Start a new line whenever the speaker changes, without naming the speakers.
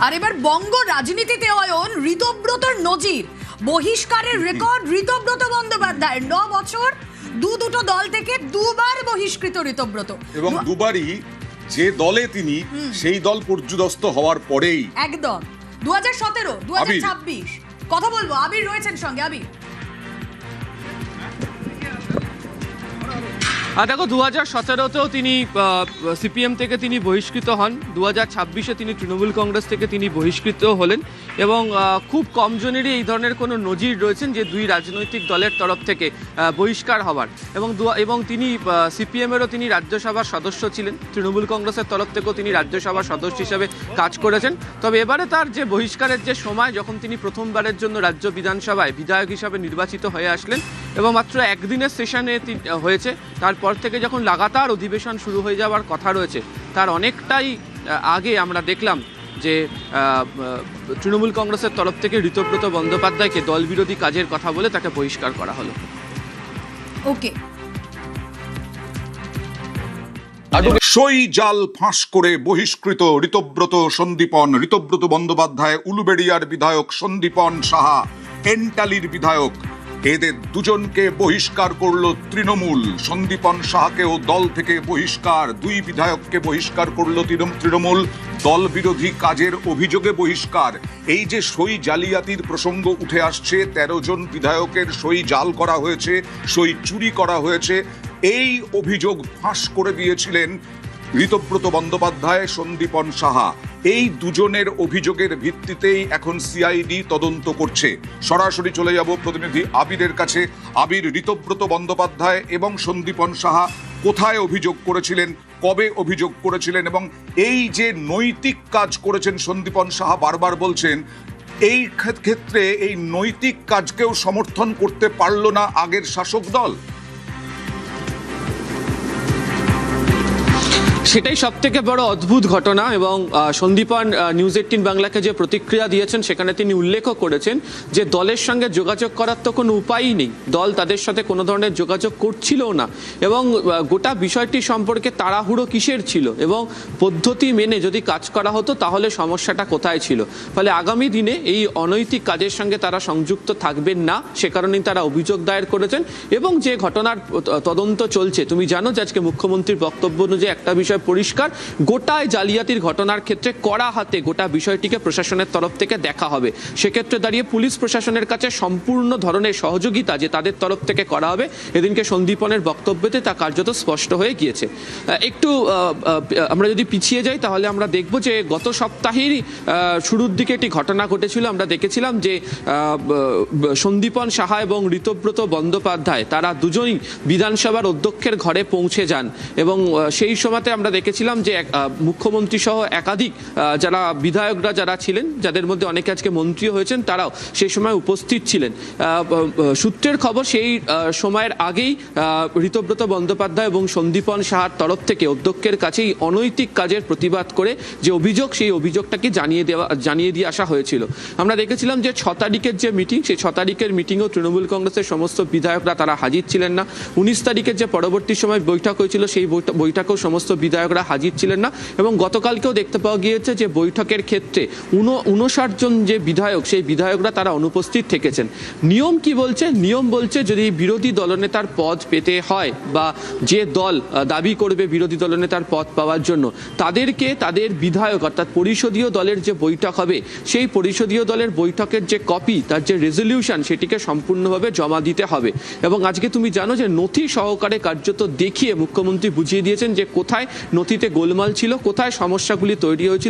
আর এবার বঙ্গ রাজনীতিতে অয়ন ঋতব্রতর নজির, বহিষ্কারের রেকর্ড ঋতব্রত বন্দ্যোপাধ্যায়ের। 9 বছর দুটো দল থেকে দুবার বহিষ্কৃত ঋতব্রত,
এবং দুবারই যে দলে তিনি সেই দল পর্যুদস্ত হওয়ার পরেই
একদম 2017 2026 কথা বলবো। আবির রয়েছেন সঙ্গে। আবির,
দেখো 2017তেও তিনি সিপিএম থেকে তিনি বহিষ্কৃত হন, 2026-এ তিনি তৃণমূল কংগ্রেস থেকে তিনি বহিষ্কৃত হলেন, এবং খুব কম জনেরই এই ধরনের কোনো নজির রয়েছেন যে দুই রাজনৈতিক দলের তরফ থেকে বহিষ্কার হওয়ার। এবং তিনি সিপিএমেরও তিনি রাজ্যসভার সদস্য ছিলেন, তৃণমূল কংগ্রেসের তরফ থেকেও তিনি রাজ্যসভার সদস্য হিসেবে কাজ করেছেন। তবে এবারে তার যে বহিষ্কারের যে সময়, যখন তিনি প্রথমবারের জন্য রাজ্য বিধানসভায় বিধায়ক হিসাবে নির্বাচিত হয়ে আসলেন এবং মাত্র একদিনের সেশনে হয়েছে, তারপর থেকে যখন লাগাতার অধিবেশন শুরু হয়ে যাওয়ার কথা রয়েছে, তার অনেকটাই আগে আমরা দেখলাম যে তৃণমূল কংগ্রেসের তরফ থেকে ঋতব্রত বন্দ্যোপাধ্যায়কে দলবিরোধী কাজের কথা বলে তাকে বহিষ্কার করা হলো।
ওকে,
সই জাল ফাঁস করে বহিষ্কৃত ঋতব্রত বন্দ্যোপাধ্যায়, উলুবেড়িয়ার বিধায়ক সন্দীপন সাহা, এন্টালির বিধায়ক, এদের দুজনকে বহিষ্কার করলো তৃণমূল। সন্দীপন সাহাকেও দল থেকে বহিষ্কার, দুই বিধায়ককে বহিষ্কার করলো তৃণমূল, দল বিরোধী কাজের অভিযোগে বহিষ্কার। এই যে সই জালিয়াতির প্রসঙ্গ উঠে আসছে, 13 জন বিধায়কের সই জাল করা হয়েছে, সই চুরি করা হয়েছে, এই অভিযোগ ফাঁস করে দিয়েছিলেন ঋতব্রত বন্দ্যোপাধ্যায়, সন্দীপন সাহা। এই দুজনের অভিযোগের ভিত্তিতেই এখন সিআইডি তদন্ত করছে। সরাসরি চলে যাব প্রতিনিধি আবিরের কাছে। আবির, ঋতব্রত বন্দ্যোপাধ্যায় এবং সন্দীপন সাহা কোথায় অভিযোগ করেছিলেন, কবে অভিযোগ করেছিলেন, এবং এই যে নৈতিক কাজ করেছেন সন্দীপন সাহা বারবার বলছেন, এই ক্ষেত্রে এই নৈতিক কাজকেও সমর্থন করতে পারল না আগের শাসক দল?
সেটাই সব থেকে বড় অদ্ভুত ঘটনা। এবং সন্দীপন নিউজ 18 বাংলাকে যে প্রতিক্রিয়া দিয়েছেন, সেখানে তিনি উল্লেখও করেছেন যে দলের সঙ্গে যোগাযোগ করার তো কোনো উপায়ই নেই, দল তাদের সাথে কোনো ধরনের যোগাযোগ করছিলও না, এবং গোটা বিষয়টি সম্পর্কে তাড়াহুড়ো কিসের ছিল, এবং পদ্ধতি মেনে যদি কাজ করা হতো তাহলে সমস্যাটা কোথায় ছিল। ফলে আগামী দিনে এই অনৈতিক কাজের সঙ্গে তারা সংযুক্ত থাকবেন না, সে কারণেই তারা অভিযোগ দায়ের করেছেন। এবং যে ঘটনার তদন্ত চলছে, তুমি জানো যে আজকে মুখ্যমন্ত্রীর বক্তব্য অনুযায়ী একটা বিষয় পরিষ্কার, গোটায় জালিয়াতির ঘটনার ক্ষেত্রে কড়া হাতে গোটা বিষয়টিকে প্রশাসনের তরফ থেকে দেখা হবে। সেক্ষেত্রে দাঁড়িয়ে পুলিশ প্রশাসনের কাছে সম্পূর্ণ ধরনের সহযোগিতা যে তাদের তরফ থেকে করা হবে, এদিনকে সন্দীপনের বক্তব্যতে তা কার্যত স্পষ্ট হয়ে গিয়েছে। একটু আমরা যদি পিছিয়ে যাই তাহলে আমরা দেখব যে গত সপ্তাহেরই শুরুর দিকে একটি ঘটনা ঘটেছিল। আমরা দেখেছিলাম যে সন্দীপন সাহা এবং ঋতব্রত বন্দ্যোপাধ্যায় তারা দুজনই বিধানসভার অধ্যক্ষের ঘরে পৌঁছে যান, এবং সেই সময়তে আমরা দেখেছিলাম যে মুখ্যমন্ত্রী সহ একাধিক যারা বিধায়করা যারা ছিলেন, যাদের মধ্যে অনেকে আজকে মন্ত্রীও হয়েছেন, তারাও সেই সময় উপস্থিত ছিলেন। সূত্রের খবর, সেই সময়ের আগেই ঋতব্রত বন্দ্যোপাধ্যায় এবং সন্দীপন সাহার তরফ থেকে অধ্যক্ষের কাছেই অনৈতিক কাজের প্রতিবাদ করে যে অভিযোগ, সেই অভিযোগটাকে জানিয়ে দিয়ে আসা হয়েছিল। আমরা দেখেছিলাম যে 6 তারিখের যে মিটিং, সেই 6 তারিখের মিটিংও তৃণমূল কংগ্রেসের সমস্ত বিধায়করা তারা হাজির ছিলেন না। 19 তারিখের যে পরবর্তী সময় বৈঠক হয়েছিল, সেই বৈঠকেও সমস্ত বিধায়করা হাজির ছিলেন না। এবং গতকালকেও দেখতে পাওয়া গিয়েছে যে বৈঠকের ক্ষেত্রে 59 জন যে বিধায়ক, সেই বিধায়করা তারা অনুপস্থিত থেকেছেন। নিয়ম কি বলছে? নিয়ম বলছে যদি বিরোধী দলনেতার পদ পেতে হয়, বা যে দল দাবি করবে বিরোধী দলনেতার পদ পাওয়ার জন্য, তাদেরকে তাদের বিধায়ক অর্থাৎ পরিষদীয় দলের যে বৈঠক হবে, সেই পরিষদীয় দলের বৈঠকের যে কপি, তার যে রেজলিউশন, সেটিকে সম্পূর্ণভাবে জমা দিতে হবে। এবং আজকে তুমি জানো যে নথি সহকারে কার্যত দেখিয়ে মুখ্যমন্ত্রী বুঝিয়ে দিয়েছেন যে কোথায় নথিতে গোলমাল ছিল, কোথায় সমস্যাগুলি তৈরি হয়েছিল,